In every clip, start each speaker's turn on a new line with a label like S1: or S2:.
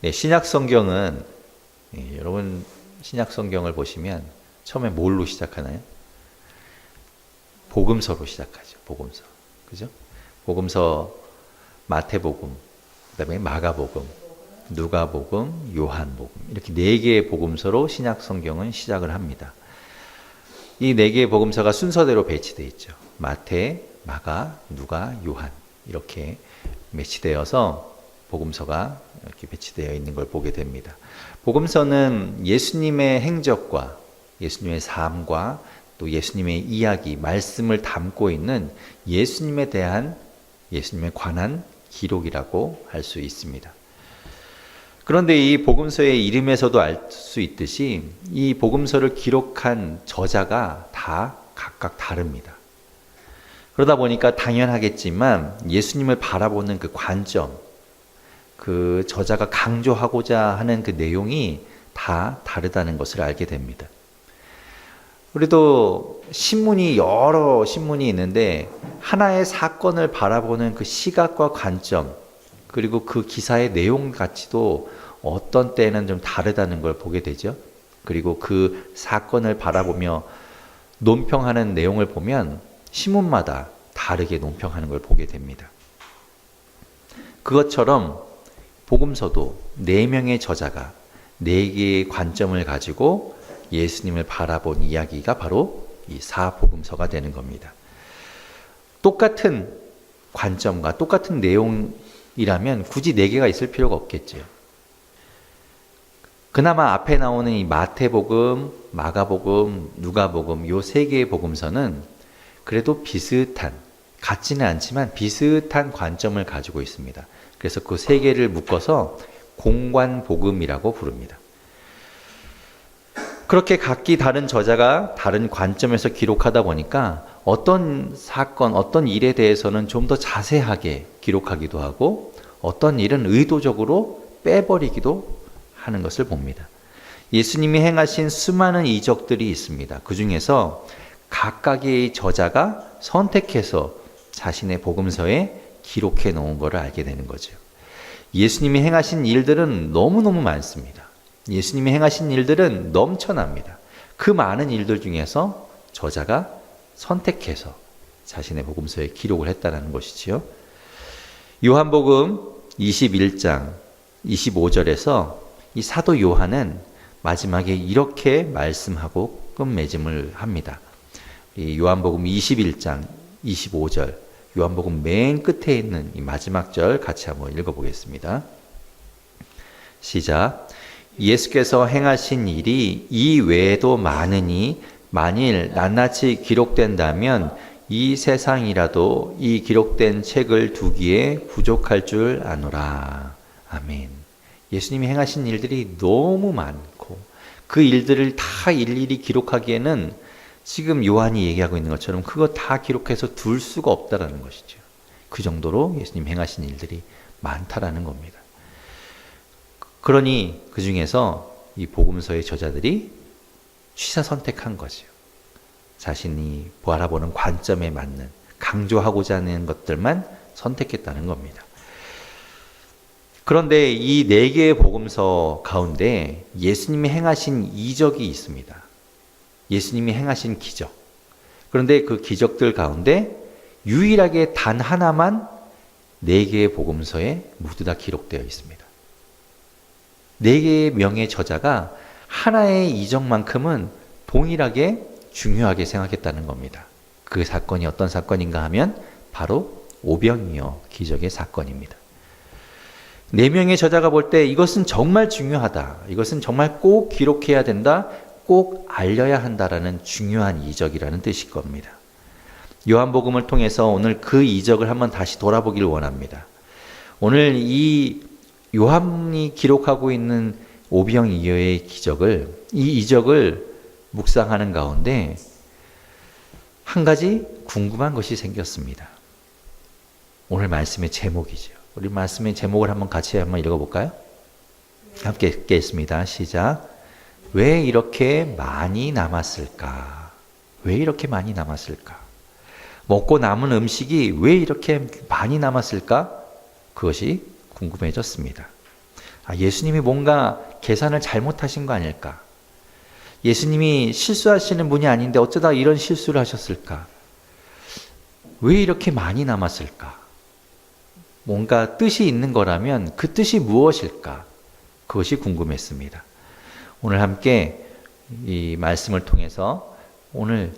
S1: 네, 신약 성경은 여러분 신약 성경을 보시면 처음에 뭘로 시작하나요? 복음서로 시작하죠. 복음서. 그죠? 복음서 마태복음, 그다음에 마가복음, 누가복음, 요한복음 이렇게 네 개의 복음서로 신약 성경은 시작을 합니다. 이 네 개의 복음서가 순서대로 배치되어 있죠. 마태, 마가, 누가, 요한 이렇게 배치되어서 복음서가 이렇게 배치되어 있는 걸 보게 됩니다. 복음서는 예수님의 행적과 예수님의 삶과 또 예수님의 이야기, 말씀을 담고 있는 예수님에 대한 예수님에 관한 기록이라고 할 수 있습니다. 그런데 이 복음서의 이름에서도 알 수 있듯이 이 복음서를 기록한 저자가 다 각각 다릅니다. 그러다 보니까 당연하겠지만 예수님을 바라보는 그 관점, 그 저자가 강조하고자 하는 그 내용이 다 다르다는 것을 알게 됩니다. 우리도 여러 신문이 있는데 하나의 사건을 바라보는 그 시각과 관점, 그리고 그 기사의 내용 가치도 어떤 때는 좀 다르다는 걸 보게 되죠. 그리고 그 사건을 바라보며 논평하는 내용을 보면 신문마다 다르게 논평하는 걸 보게 됩니다. 그것처럼 복음서도 4명의 저자가 4개의 관점을 가지고 예수님을 바라본 이야기가 바로 이 사복음서가 되는 겁니다. 똑같은 관점과 똑같은 내용이라면 굳이 4개가 있을 필요가 없겠죠. 그나마 앞에 나오는 이 마태복음, 마가복음, 누가복음 요 3개의 복음서는 그래도 같지는 않지만 비슷한 관점을 가지고 있습니다. 그래서 그 3개를 묶어서 공관복음이라고 부릅니다. 그렇게 각기 다른 저자가 다른 관점에서 기록하다 보니까 어떤 사건, 어떤 일에 대해서는 좀 더 자세하게 기록하기도 하고 어떤 일은 의도적으로 빼버리기도 하는 것을 봅니다. 예수님이 행하신 수많은 이적들이 있습니다. 그 중에서 각각의 저자가 선택해서 자신의 복음서에 기록해 놓은 것을 알게 되는 거죠. 예수님이 행하신 일들은 너무너무 많습니다. 예수님이 행하신 일들은 넘쳐납니다. 그 많은 일들 중에서 저자가 선택해서 자신의 복음서에 기록을 했다는 것이지요. 요한복음 21장 25절에서 이 사도 요한은 마지막에 이렇게 말씀하고 끝맺음을 합니다. 이 요한복음 21장 25절, 요한복음 맨 끝에 있는 이 마지막 절 같이 한번 읽어보겠습니다. 시작. 예수께서 행하신 일이 이 외에도 많으니 만일 낱낱이 기록된다면 이 세상이라도 이 기록된 책을 두기에 부족할 줄 아노라. 아멘. 예수님이 행하신 일들이 너무 많고 그 일들을 다 일일이 기록하기에는 지금 요한이 얘기하고 있는 것처럼 그거 다 기록해서 둘 수가 없다라는 것이죠. 그 정도로 예수님 행하신 일들이 많다라는 겁니다. 그러니 그 중에서 이 복음서의 저자들이 취사 선택한 거죠. 자신이 바라보는 관점에 맞는 강조하고자 하는 것들만 선택했다는 겁니다. 그런데 이 4개의 복음서 가운데 예수님이 행하신 이적이 있습니다. 예수님이 행하신 기적. 그런데 그 기적들 가운데 유일하게 단 하나만 4개의 복음서에 모두 다 기록되어 있습니다. 4개의 명의 저자가 하나의 이적만큼은 동일하게 중요하게 생각했다는 겁니다. 그 사건이 어떤 사건인가 하면 바로 오병이어 기적의 사건입니다. 4명의 저자가 볼 때 이것은 정말 중요하다. 이것은 정말 꼭 기록해야 된다. 꼭 알려야 한다라는 중요한 이적이라는 뜻일 겁니다. 요한복음을 통해서 오늘 그 이적을 한번 다시 돌아보기를 원합니다. 오늘 이 요한이 기록하고 있는 오병이어의 이 이적을 묵상하는 가운데 한 가지 궁금한 것이 생겼습니다. 오늘 말씀의 제목이죠. 우리 말씀의 제목을 같이 한번 읽어볼까요? 함께 읽겠습니다. 시작. 왜 이렇게 많이 남았을까? 왜 이렇게 많이 남았을까? 먹고 남은 음식이 왜 이렇게 많이 남았을까? 그것이 궁금해졌습니다. 예수님이 뭔가 계산을 잘못하신 거 아닐까? 예수님이 실수하시는 분이 아닌데 어쩌다 이런 실수를 하셨을까? 왜 이렇게 많이 남았을까? 뭔가 뜻이 있는 거라면 그 뜻이 무엇일까? 그것이 궁금했습니다. 오늘 함께 이 말씀을 통해서 오늘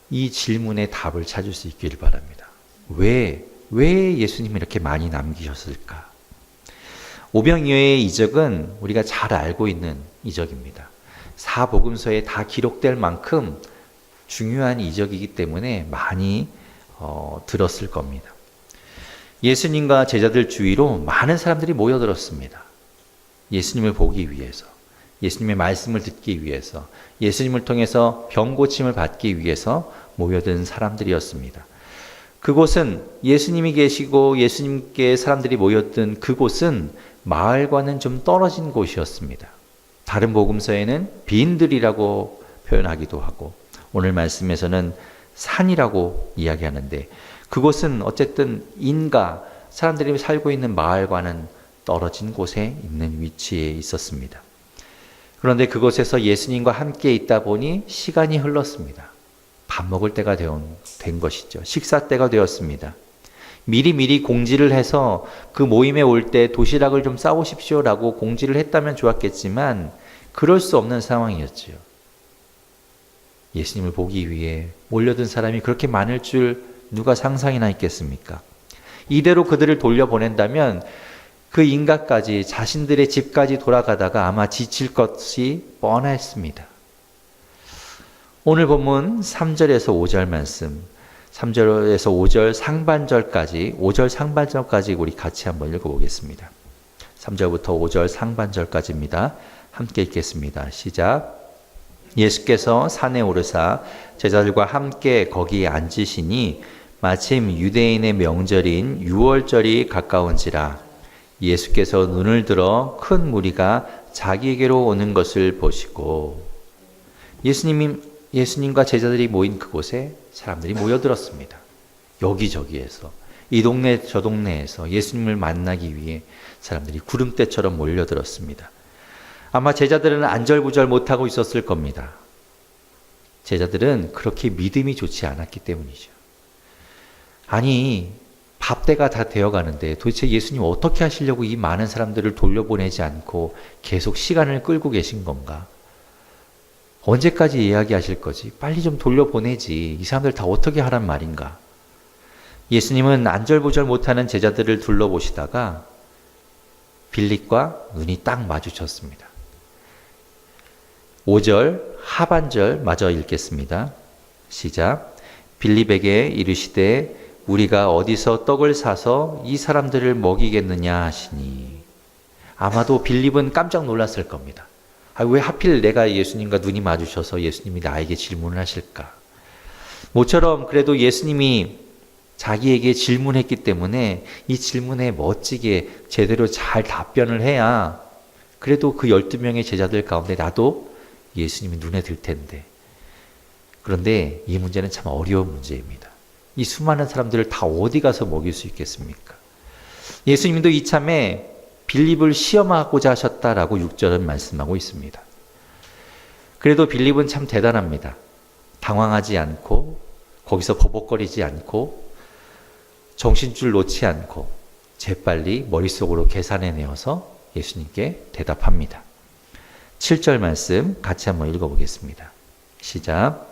S1: 이 질문의 답을 찾을 수 있기를 바랍니다. 왜 예수님이 이렇게 많이 남기셨을까? 오병이어의 이적은 우리가 잘 알고 있는 이적입니다. 사복음서에 다 기록될 만큼 중요한 이적이기 때문에 많이 들었을 겁니다. 예수님과 제자들 주위로 많은 사람들이 모여들었습니다. 예수님을 보기 위해서, 예수님의 말씀을 듣기 위해서, 예수님을 통해서 병 고침을 받기 위해서 모여든 사람들이었습니다. 그곳은 예수님이 계시고 예수님께 사람들이 모였던 그곳은 마을과는 좀 떨어진 곳이었습니다. 다른 복음서에는 빈들이라고 표현하기도 하고 오늘 말씀에서는 산이라고 이야기하는데 그곳은 어쨌든 인가 사람들이 살고 있는 마을과는 떨어진 곳에 있는 위치에 있었습니다. 그런데 그곳에서 예수님과 함께 있다 보니 시간이 흘렀습니다. 밥 먹을 때가 된 것이죠. 식사 때가 되었습니다. 미리 공지를 해서 그 모임에 올 때 도시락을 좀 싸오십시오라고 공지를 했다면 좋았겠지만 그럴 수 없는 상황이었죠. 예수님을 보기 위해 몰려든 사람이 그렇게 많을 줄 누가 상상이나 했겠습니까? 이대로 그들을 돌려보낸다면 그 인가까지 자신들의 집까지 돌아가다가 아마 지칠 것이 뻔했습니다. 오늘 본문 3절에서 5절 말씀, 3절에서 5절 상반절까지, 5절 상반절까지 우리 같이 한번 읽어보겠습니다. 3절부터 5절 상반절까지입니다. 함께 읽겠습니다. 시작. 예수께서 산에 오르사 제자들과 함께 거기에 앉으시니 마침 유대인의 명절인 유월절이 가까운지라 예수께서 눈을 들어 큰 무리가 자기에게로 오는 것을 보시고 예수님과 제자들이 모인 그곳에 사람들이 모여들었습니다. 여기저기에서 이 동네 저 동네에서 예수님을 만나기 위해 사람들이 구름대처럼 몰려들었습니다. 아마 제자들은 안절부절 못하고 있었을 겁니다. 제자들은 그렇게 믿음이 좋지 않았기 때문이죠. 아니, 밥때가 다 되어가는데 도대체 예수님 어떻게 하시려고 이 많은 사람들을 돌려보내지 않고 계속 시간을 끌고 계신 건가? 언제까지 이야기하실 거지? 빨리 좀 돌려보내지. 이 사람들 다 어떻게 하란 말인가? 예수님은 안절부절 못하는 제자들을 둘러보시다가 빌립과 눈이 딱 마주쳤습니다. 5절 하반절 마저 읽겠습니다. 시작. 빌립에게 이르시되 우리가 어디서 떡을 사서 이 사람들을 먹이겠느냐 하시니. 아마도 빌립은 깜짝 놀랐을 겁니다. 왜 하필 내가 예수님과 눈이 마주쳐서 예수님이 나에게 질문을 하실까? 모처럼 그래도 예수님이 자기에게 질문했기 때문에 이 질문에 멋지게 제대로 잘 답변을 해야 그래도 그 12명의 제자들 가운데 나도 예수님이 눈에 들 텐데. 그런데 이 문제는 참 어려운 문제입니다. 이 수많은 사람들을 다 어디 가서 먹일 수 있겠습니까? 예수님도 이참에 빌립을 시험하고자 하셨다라고 6절은 말씀하고 있습니다. 그래도 빌립은 참 대단합니다. 당황하지 않고 거기서 버벅거리지 않고 정신줄 놓지 않고 재빨리 머릿속으로 계산해내어서 예수님께 대답합니다. 7절 말씀 같이 한번 읽어보겠습니다. 시작.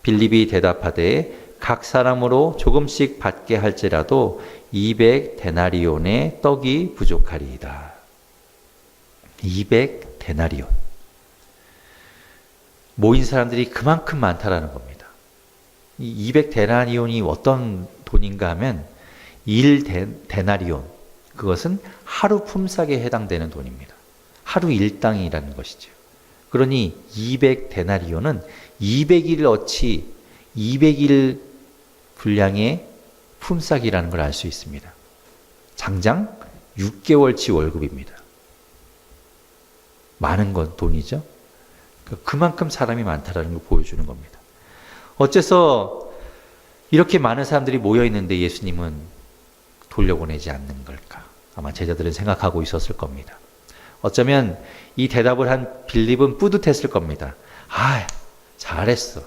S1: 빌립이 대답하되 각 사람으로 조금씩 받게 할지라도 200데나리온의 떡이 부족하리이다. 200데나리온. 모인 사람들이 그만큼 많다라는 겁니다. 이 200데나리온이 어떤 돈인가 하면 1데나리온. 그것은 하루 품삯에 해당되는 돈입니다. 하루 일당이라는 것이죠. 그러니 200데나리온은 200일 어치 200일 분량의 품삯이라는 걸 알 수 있습니다. 장장 6개월치 월급입니다. 많은 건 돈이죠. 그만큼 사람이 많다는 걸 보여주는 겁니다. 어째서 이렇게 많은 사람들이 모여 있는데 예수님은 돌려보내지 않는 걸까? 아마 제자들은 생각하고 있었을 겁니다. 어쩌면 이 대답을 한 빌립은 뿌듯했을 겁니다. 아, 잘했어.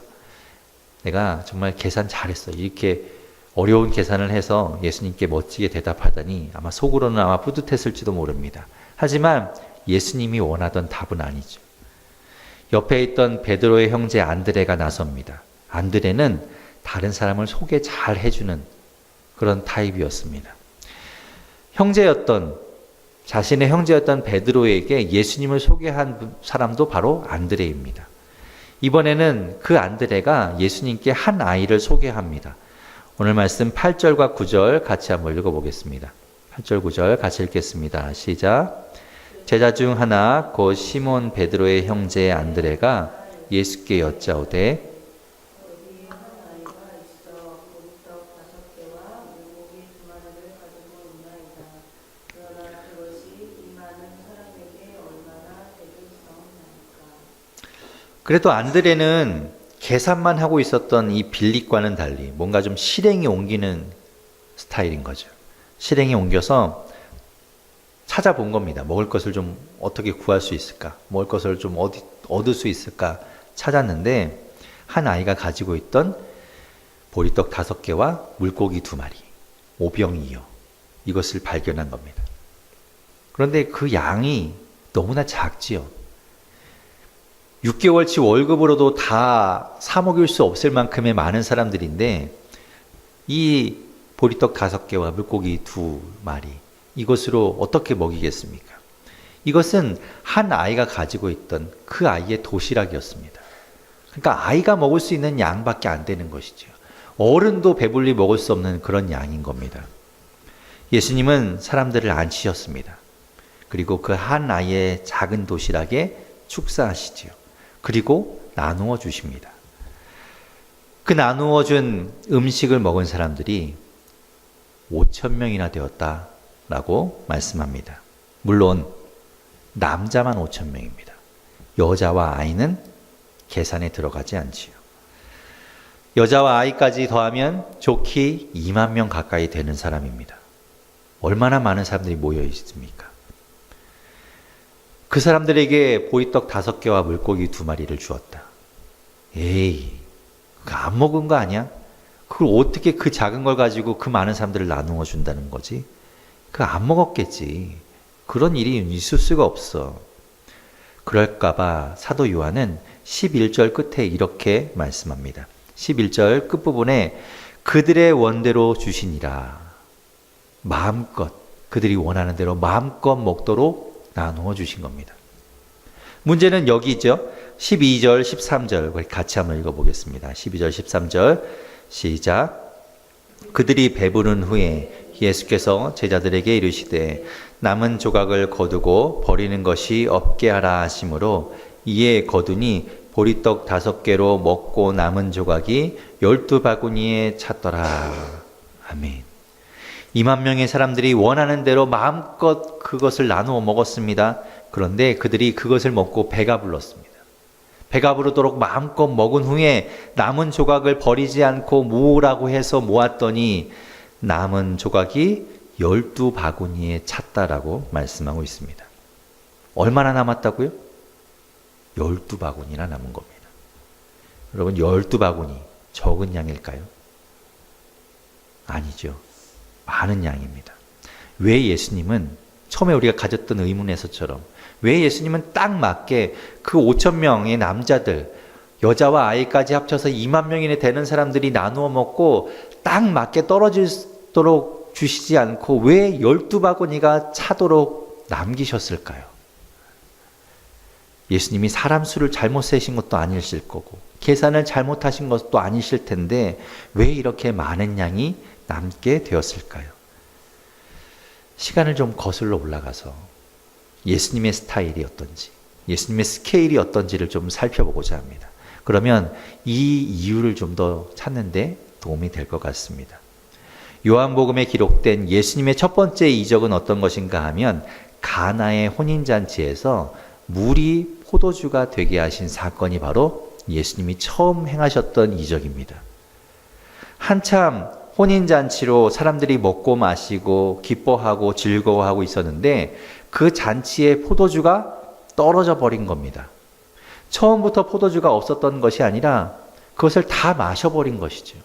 S1: 내가 정말 계산 잘했어. 이렇게 어려운 계산을 해서 예수님께 멋지게 대답하다니 아마 속으로는 아마 뿌듯했을지도 모릅니다. 하지만 예수님이 원하던 답은 아니죠. 옆에 있던 베드로의 형제 안드레가 나섭니다. 안드레는 다른 사람을 소개 잘 해주는 그런 타입이었습니다. 자신의 형제였던 베드로에게 예수님을 소개한 사람도 바로 안드레입니다. 이번에는 그 안드레가 예수님께 한 아이를 소개합니다. 오늘 말씀 8절과 9절 같이 한번 읽어보겠습니다. 8절 9절 같이 읽겠습니다. 시작. 제자 중 하나 곧 시몬 베드로의 형제 안드레가 예수께 여짜오되 그래도 안드레는 계산만 하고 있었던 이 빌립과는 달리 뭔가 좀 실행에 옮기는 스타일인 거죠. 실행에 옮겨서 찾아본 겁니다. 먹을 것을 좀 어떻게 구할 수 있을까? 먹을 것을 좀 어디 얻을 수 있을까? 찾았는데 한 아이가 가지고 있던 보리떡 5개와 물고기 2마리, 오병이어 이것을 발견한 겁니다. 그런데 그 양이 너무나 작지요. 6개월치 월급으로도 다 사 먹일 수 없을 만큼의 많은 사람들인데 이 보리떡 5개와 물고기 2마리 이것으로 어떻게 먹이겠습니까? 이것은 한 아이가 가지고 있던 그 아이의 도시락이었습니다. 그러니까 아이가 먹을 수 있는 양밖에 안 되는 것이죠. 어른도 배불리 먹을 수 없는 그런 양인 겁니다. 예수님은 사람들을 앉히셨습니다. 그리고 그 한 아이의 작은 도시락에 축사하시지요. 그리고 나누어 주십니다. 그 나누어 준 음식을 먹은 사람들이 5,000명이나 되었다라고 말씀합니다. 물론 남자만 5,000명입니다. 여자와 아이는 계산에 들어가지 않지요. 여자와 아이까지 더하면 좋게 2만 명 가까이 되는 사람입니다. 얼마나 많은 사람들이 모여 있습니까? 그 사람들에게 보리떡 5개와 물고기 2마리를 주었다. 에이, 그거 안 먹은 거 아니야? 그걸 어떻게 그 작은 걸 가지고 그 많은 사람들을 나누어 준다는 거지? 그거 안 먹었겠지. 그런 일이 있을 수가 없어. 그럴까봐 사도 요한은 11절 끝에 이렇게 말씀합니다. 11절 끝부분에 그들의 원대로 주시니라. 마음껏 그들이 원하는 대로 마음껏 먹도록 나누어 주신 겁니다. 문제는 여기죠. 12절, 13절 같이 한번 읽어보겠습니다. 12절, 13절 시작. 그들이 배부른 후에 예수께서 제자들에게 이르시되 남은 조각을 거두고 버리는 것이 없게 하라 하심으로 이에 거두니 보리떡 5개로 먹고 남은 조각이 12바구니에 찼더라. 아멘. 2만 명의 사람들이 원하는 대로 마음껏 그것을 나누어 먹었습니다. 그런데 그들이 그것을 먹고 배가 불렀습니다. 배가 부르도록 마음껏 먹은 후에 남은 조각을 버리지 않고 모으라고 해서 모았더니 남은 조각이 12바구니에 찼다라고 말씀하고 있습니다. 얼마나 남았다고요? 12바구니나 남은 겁니다. 여러분 12바구니 적은 양일까요? 아니죠. 많은 양입니다. 왜 예수님은 처음에 우리가 가졌던 의문에서처럼 왜 예수님은 딱 맞게 그 5,000명의 남자들 여자와 아이까지 합쳐서 2만 명이나 되는 사람들이 나누어 먹고 딱 맞게 떨어지도록 주시지 않고 왜 12바구니가 차도록 남기셨을까요? 예수님이 사람 수를 잘못 세신 것도 아니실 거고 계산을 잘못하신 것도 아니실 텐데 왜 이렇게 많은 양이 남게 되었을까요? 시간을 좀 거슬러 올라가서 예수님의 스타일이 어떤지, 예수님의 스케일이 어떤지를 좀 살펴보고자 합니다. 그러면 이 이유를 좀 더 찾는데 도움이 될 것 같습니다. 요한복음에 기록된 예수님의 첫 번째 이적은 어떤 것인가 하면 가나의 혼인잔치에서 물이 포도주가 되게 하신 사건이 바로 예수님이 처음 행하셨던 이적입니다. 한참 혼인잔치로 사람들이 먹고 마시고 기뻐하고 즐거워하고 있었는데 그 잔치에 포도주가 떨어져 버린 겁니다. 처음부터 포도주가 없었던 것이 아니라 그것을 다 마셔버린 것이죠.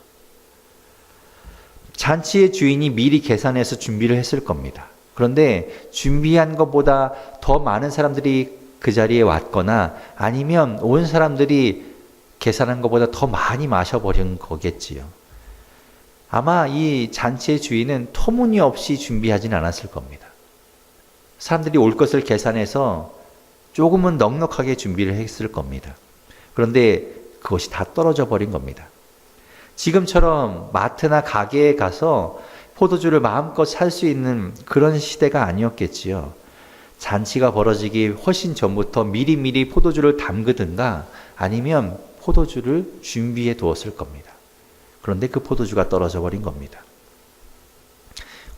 S1: 잔치의 주인이 미리 계산해서 준비를 했을 겁니다. 그런데 준비한 것보다 더 많은 사람들이 그 자리에 왔거나 아니면 온 사람들이 계산한 것보다 더 많이 마셔버린 거겠지요. 아마 이 잔치의 주인은 터무니없이 준비하진 않았을 겁니다. 사람들이 올 것을 계산해서 조금은 넉넉하게 준비를 했을 겁니다. 그런데 그것이 다 떨어져 버린 겁니다. 지금처럼 마트나 가게에 가서 포도주를 마음껏 살 수 있는 그런 시대가 아니었겠지요. 잔치가 벌어지기 훨씬 전부터 미리미리 포도주를 담그든가 아니면 포도주를 준비해 두었을 겁니다. 그런데 그 포도주가 떨어져 버린 겁니다.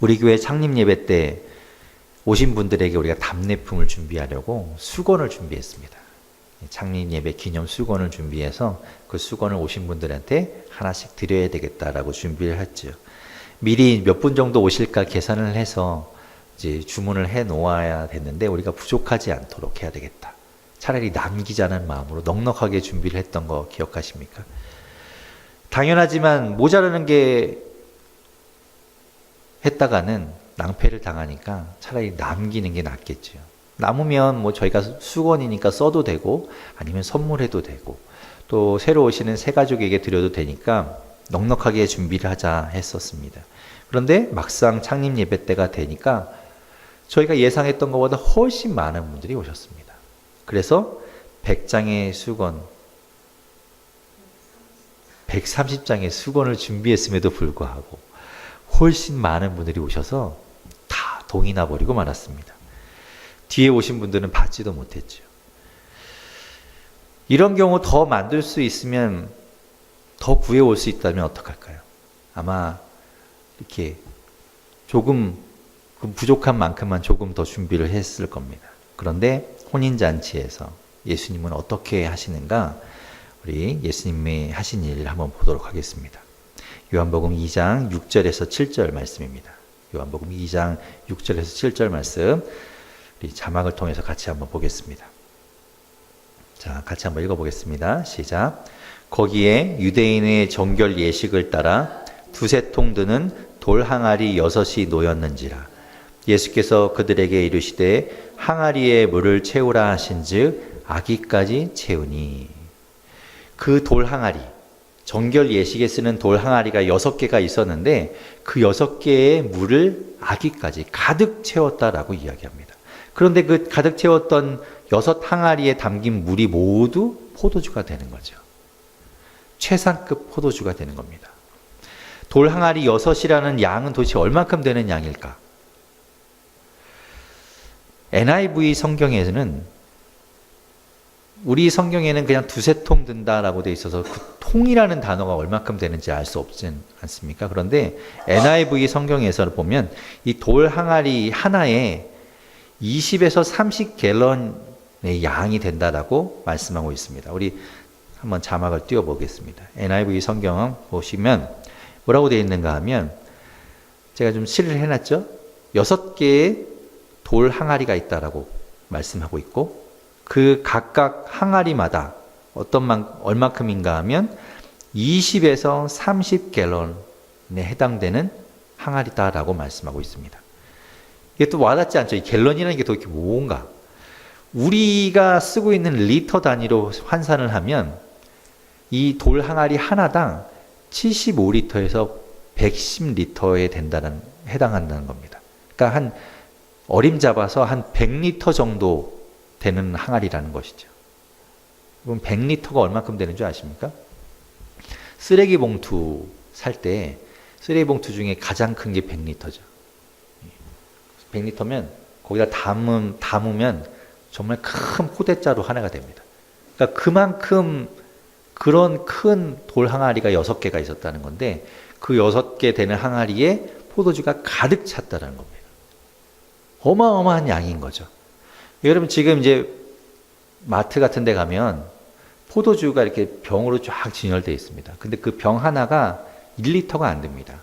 S1: 우리 교회 창립 예배 때 오신 분들에게 우리가 답례품을 준비하려고 수건을 준비했습니다. 창립 예배 기념 수건을 준비해서 그 수건을 오신 분들한테 하나씩 드려야 되겠다라고 준비를 했죠. 미리 몇 분 정도 오실까 계산을 해서 이제 주문을 해 놓아야 됐는데 우리가 부족하지 않도록 해야 되겠다. 차라리 남기자는 마음으로 넉넉하게 준비를 했던 거 기억하십니까? 당연하지만 모자라는 게 했다가는 낭패를 당하니까 차라리 남기는 게 낫겠죠. 남으면 뭐 저희가 수건이니까 써도 되고 아니면 선물해도 되고 또 새로 오시는 새 가족에게 드려도 되니까 넉넉하게 준비를 하자 했었습니다. 그런데 막상 창립 예배 때가 되니까 저희가 예상했던 것보다 훨씬 많은 분들이 오셨습니다. 그래서 100장의 수건, 130장의 수건을 준비했음에도 불구하고 훨씬 많은 분들이 오셔서 다 동이 나버리고 말았습니다. 뒤에 오신 분들은 받지도 못했죠. 이런 경우 더 만들 수 있으면 더 구해올 수 있다면 어떡할까요? 아마 이렇게 조금 부족한 만큼만 조금 더 준비를 했을 겁니다. 그런데 혼인잔치에서 예수님은 어떻게 하시는가? 우리 예수님이 하신 일을 한번 보도록 하겠습니다. 요한복음 2장 6절에서 7절 말씀입니다. 요한복음 2장 6절에서 7절 말씀 우리 자막을 통해서 같이 한번 보겠습니다. 자, 같이 한번 읽어보겠습니다. 시작. 거기에 유대인의 정결 예식을 따라 두세 통 드는 돌 항아리 6이 놓였는지라. 예수께서 그들에게 이르시되 항아리에 물을 채우라 하신즉 아기까지 채우니. 그 돌 항아리, 정결 예식에 쓰는 돌 항아리가 6개가 있었는데 그 6개의 물을 아기까지 가득 채웠다라고 이야기합니다. 그런데 그 가득 채웠던 6 항아리에 담긴 물이 모두 포도주가 되는 거죠. 최상급 포도주가 되는 겁니다. 돌 항아리 6이라는 양은 도대체 얼마큼 되는 양일까? NIV 성경에는 우리 성경에는 그냥 두세 통 든다라고 되어 있어서 그 통이라는 단어가 얼마큼 되는지 알 수 없지 않습니까? 그런데 NIV 성경에서 보면 이 돌 항아리 하나에 20에서 30갤런의 양이 된다라고 말씀하고 있습니다. 우리 한번 자막을 띄워보겠습니다. NIV 성경 보시면 뭐라고 되어 있는가 하면 제가 좀 실을 해놨죠. 6개의 돌 항아리가 있다라고 말씀하고 있고 그 각각 항아리마다 얼마큼인가 하면 20에서 30갤런에 해당되는 항아리다라고 말씀하고 있습니다. 이게 또 와닿지 않죠? 이 갤런이라는 게 도대체 뭔가? 우리가 쓰고 있는 리터 단위로 환산을 하면 이 돌 항아리 하나당 75리터에서 110리터에 해당한다는 겁니다. 그러니까 한 어림잡아서 한 100리터 정도 되는 항아리라는 것이죠. 그럼 100리터가 얼마큼 되는 줄 아십니까? 쓰레기 봉투 살 때 쓰레기 봉투 중에 가장 큰 게 100리터죠. 100리터면 거기다 담으면 정말 큰 포대자루 하나가 됩니다. 그러니까 그만큼 그런 큰 돌 항아리가 6개가 있었다는 건데 그 6개 되는 항아리에 포도주가 가득 찼다는 겁니다. 어마어마한 양인 거죠. 여러분 지금 이제 마트 같은 데 가면 포도주가 이렇게 병으로 쫙 진열되어 있습니다. 근데 그 병 하나가 1리터가 안 됩니다.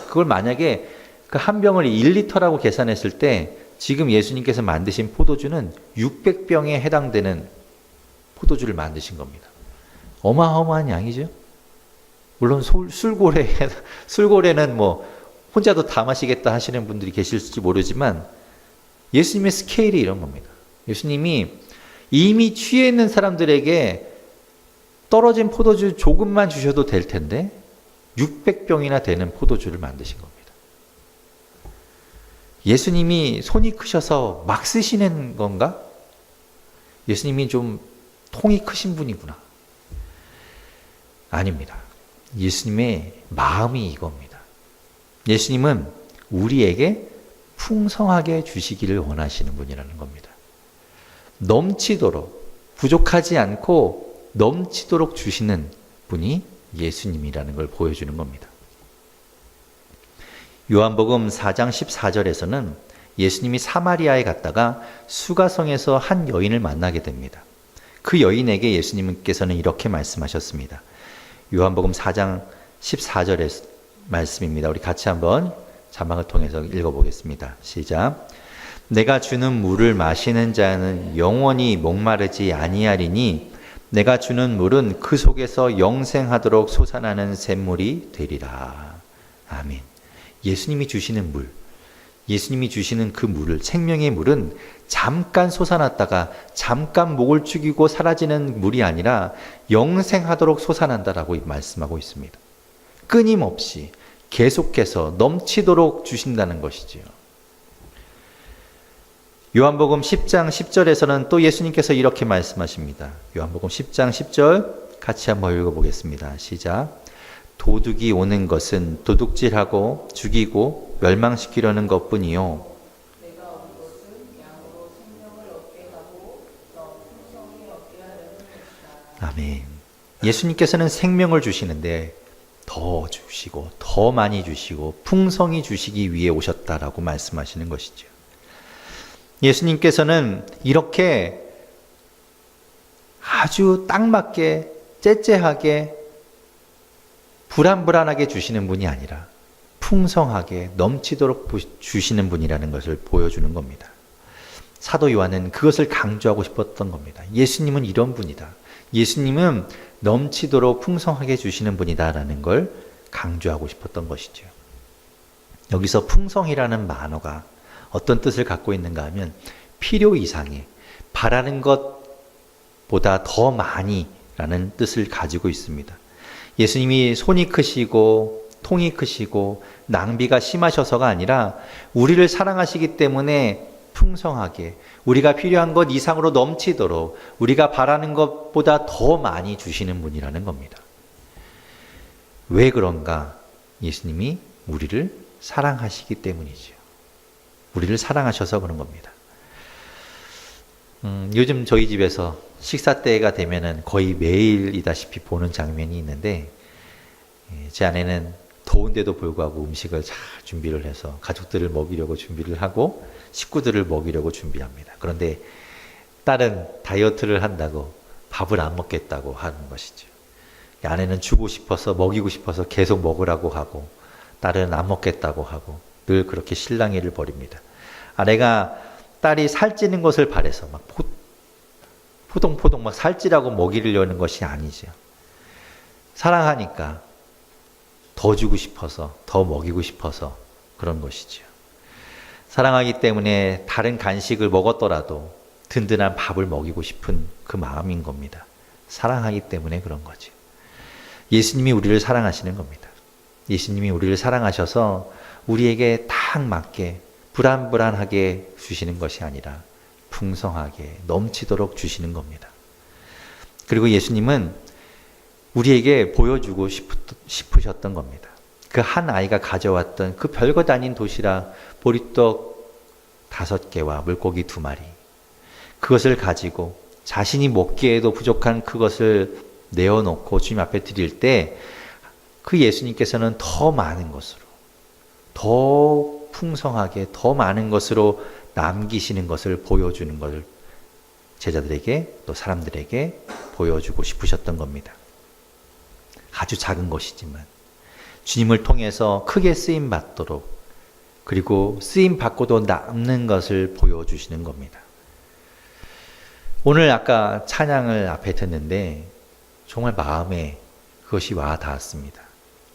S1: 그걸 만약에 그 한 병을 1리터라고 계산했을 때 지금 예수님께서 만드신 포도주는 600병에 해당되는 포도주를 만드신 겁니다. 어마어마한 양이죠. 물론 술고래는 뭐 혼자도 다 마시겠다 하시는 분들이 계실지 모르지만 예수님의 스케일이 이런 겁니다. 예수님이 이미 취해 있는 사람들에게 떨어진 포도주 조금만 주셔도 될 텐데 600병이나 되는 포도주를 만드신 겁니다. 예수님이 손이 크셔서 막 쓰시는 건가? 예수님이 좀 통이 크신 분이구나. 아닙니다. 예수님의 마음이 이겁니다. 예수님은 우리에게 풍성하게 주시기를 원하시는 분이라는 겁니다. 넘치도록, 부족하지 않고 넘치도록 주시는 분이 예수님이라는 걸 보여주는 겁니다. 요한복음 4장 14절에서는 예수님이 사마리아에 갔다가 수가성에서 한 여인을 만나게 됩니다. 그 여인에게 예수님께서는 이렇게 말씀하셨습니다. 요한복음 4장 14절의 말씀입니다. 우리 같이 한번 자막을 통해서 읽어보겠습니다. 시작. 내가 주는 물을 마시는 자는 영원히 목마르지 아니하리니 내가 주는 물은 그 속에서 영생하도록 솟아나는 샘물이 되리라. 아멘. 예수님이 주시는 물, 예수님이 주시는 그 물을, 생명의 물은 잠깐 솟아났다가 잠깐 목을 축이고 사라지는 물이 아니라 영생하도록 솟아난다라고 말씀하고 있습니다. 끊임없이 계속해서 넘치도록 주신다는 것이지요. 요한복음 10장 10절에서는 또 예수님께서 이렇게 말씀하십니다. 요한복음 10장 10절 같이 한번 읽어보겠습니다. 시작. 도둑이 오는 것은 도둑질하고 죽이고 멸망시키려는 것뿐이요. 내가 온 것은 양으로 생명을 얻게 하고 더 풍성히 얻게 하려는 것이다. 아멘. 예수님께서는 생명을 주시는데 더 주시고 더 많이 주시고 풍성히 주시기 위해 오셨다라고 말씀하시는 것이죠. 예수님께서는 이렇게 아주 딱 맞게 째째하게 불안불안하게 주시는 분이 아니라 풍성하게 넘치도록 주시는 분이라는 것을 보여주는 겁니다. 사도 요한은 그것을 강조하고 싶었던 겁니다. 예수님은 이런 분이다. 예수님은 넘치도록 풍성하게 주시는 분이다라는 걸 강조하고 싶었던 것이죠. 여기서 풍성이라는 만어가 어떤 뜻을 갖고 있는가 하면 필요 이상의, 바라는 것보다 더 많이라는 뜻을 가지고 있습니다. 예수님이 손이 크시고 통이 크시고 낭비가 심하셔서가 아니라 우리를 사랑하시기 때문에 풍성하게 우리가 필요한 것 이상으로 넘치도록 우리가 바라는 것보다 더 많이 주시는 분이라는 겁니다. 왜 그런가? 예수님이 우리를 사랑하시기 때문이죠. 우리를 사랑하셔서 그런 겁니다. 요즘 저희 집에서 식사 때가 되면은 거의 매일이다시피 보는 장면이 있는데, 제 아내는 더운데도 불구하고 음식을 잘 준비를 해서 가족들을 먹이려고 준비를 하고 식구들을 먹이려고 준비합니다. 그런데 딸은 다이어트를 한다고 밥을 안 먹겠다고 하는 것이죠. 아내는 주고 싶어서 먹이고 싶어서 계속 먹으라고 하고 딸은 안 먹겠다고 하고 늘 그렇게 실랑이를 벌입니다. 아내가 딸이 살찌는 것을 바라서 막 포동포동 막 살찌라고 먹이려는 것이 아니죠. 사랑하니까 더 주고 싶어서 더 먹이고 싶어서 그런 것이죠. 사랑하기 때문에 다른 간식을 먹었더라도 든든한 밥을 먹이고 싶은 그 마음인 겁니다. 사랑하기 때문에 그런 거죠. 예수님이 우리를 사랑하시는 겁니다. 예수님이 우리를 사랑하셔서 우리에게 딱 맞게 불안불안하게 주시는 것이 아니라 풍성하게 넘치도록 주시는 겁니다. 그리고 예수님은 우리에게 보여주고 싶으셨던 겁니다. 그 한 아이가 가져왔던 그 별것 아닌 도시락 보리떡 5개와 물고기 2마리, 그것을 가지고 자신이 먹기에도 부족한 그것을 내어놓고 주님 앞에 드릴 때 그 예수님께서는 더 많은 것으로, 더 풍성하게, 더 많은 것으로 남기시는 것을 보여주는 것을 제자들에게 또 사람들에게 보여주고 싶으셨던 겁니다. 아주 작은 것이지만 주님을 통해서 크게 쓰임 받도록 그리고 쓰임 받고도 남는 것을 보여주시는 겁니다. 오늘 아까 찬양을 앞에 듣는데 정말 마음에 그것이 와 닿았습니다.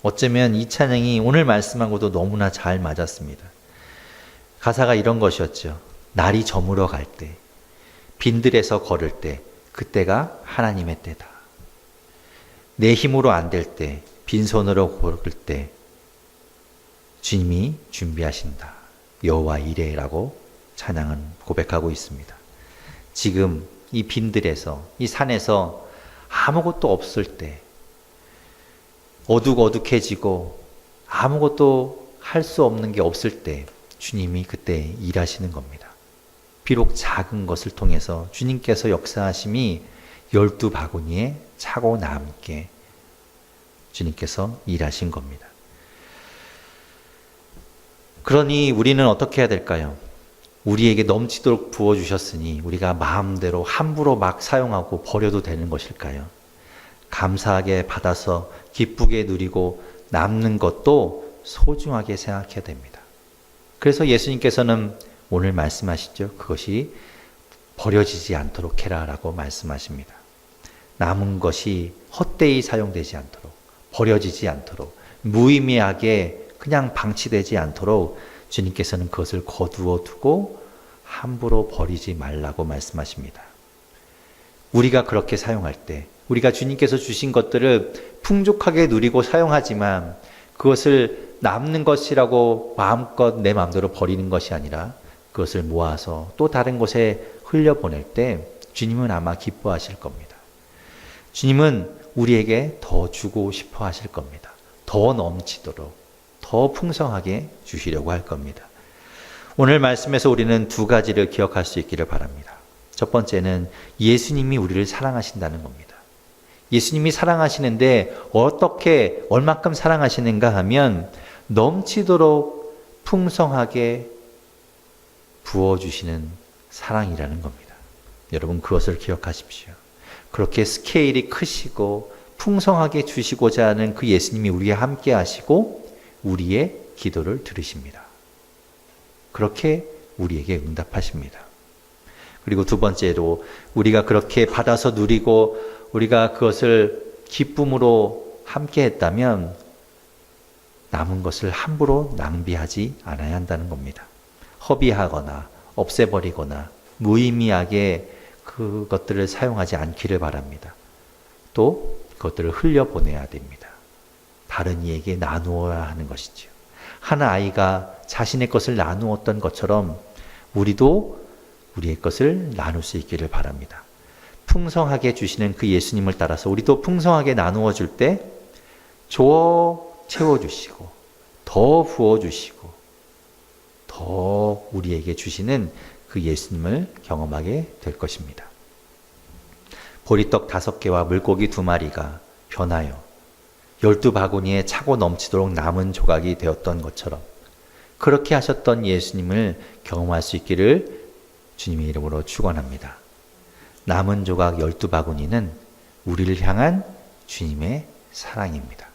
S1: 어쩌면 이 찬양이 오늘 말씀하고도 너무나 잘 맞았습니다. 가사가 이런 것이었죠. 날이 저물어 갈 때, 빈들에서 걸을 때, 그때가 하나님의 때다. 내 힘으로 안 될 때, 빈손으로 걸을 때 주님이 준비하신다. 여호와 이레라고 찬양은 고백하고 있습니다. 지금 이 빈들에서, 이 산에서 아무것도 없을 때, 어둑어둑해지고 아무것도 할 수 없는 게 없을 때 주님이 그때 일하시는 겁니다. 비록 작은 것을 통해서 주님께서 역사하심이 12바구니에 차고 남게 주님께서 일하신 겁니다. 그러니 우리는 어떻게 해야 될까요? 우리에게 넘치도록 부어주셨으니 우리가 마음대로 함부로 막 사용하고 버려도 되는 것일까요? 감사하게 받아서 기쁘게 누리고 남는 것도 소중하게 생각해야 됩니다. 그래서 예수님께서는 오늘 말씀하시죠. 그것이 버려지지 않도록 해라 라고 말씀하십니다. 남은 것이 헛되이 사용되지 않도록, 버려지지 않도록, 무의미하게 그냥 방치되지 않도록 주님께서는 그것을 거두어 두고 함부로 버리지 말라고 말씀하십니다. 우리가 그렇게 사용할 때, 우리가 주님께서 주신 것들을 풍족하게 누리고 사용하지만 그것을 남는 것이라고 마음껏 내 마음대로 버리는 것이 아니라 그것을 모아서 또 다른 곳에 흘려보낼 때 주님은 아마 기뻐하실 겁니다. 주님은 우리에게 더 주고 싶어 하실 겁니다. 더 넘치도록, 더 풍성하게 주시려고 할 겁니다. 오늘 말씀에서 우리는 두 가지를 기억할 수 있기를 바랍니다. 첫 번째는 예수님이 우리를 사랑하신다는 겁니다. 예수님이 사랑하시는데 어떻게, 얼만큼 사랑하시는가 하면 넘치도록 풍성하게 부어주시는 사랑이라는 겁니다. 여러분 그것을 기억하십시오. 그렇게 스케일이 크시고 풍성하게 주시고자 하는 그 예수님이 우리와 함께 하시고 우리의 기도를 들으십니다. 그렇게 우리에게 응답하십니다. 그리고 두 번째로 우리가 그렇게 받아서 누리고 우리가 그것을 기쁨으로 함께 했다면 남은 것을 함부로 낭비하지 않아야 한다는 겁니다. 허비하거나 없애버리거나 무의미하게 그것들을 사용하지 않기를 바랍니다. 또 그것들을 흘려보내야 됩니다. 다른 이에게 나누어야 하는 것이죠. 한 아이가 자신의 것을 나누었던 것처럼 우리도 우리의 것을 나눌 수 있기를 바랍니다. 풍성하게 주시는 그 예수님을 따라서 우리도 풍성하게 나누어 줄 때 채워주시고 더 부어주시고 더 우리에게 주시는 그 예수님을 경험하게 될 것입니다. 보리떡 5개와 물고기 2마리가 변하여 12바구니에 차고 넘치도록 남은 조각이 되었던 것처럼 그렇게 하셨던 예수님을 경험할 수 있기를 주님의 이름으로 축원합니다. 남은 조각 12바구니는 우리를 향한 주님의 사랑입니다.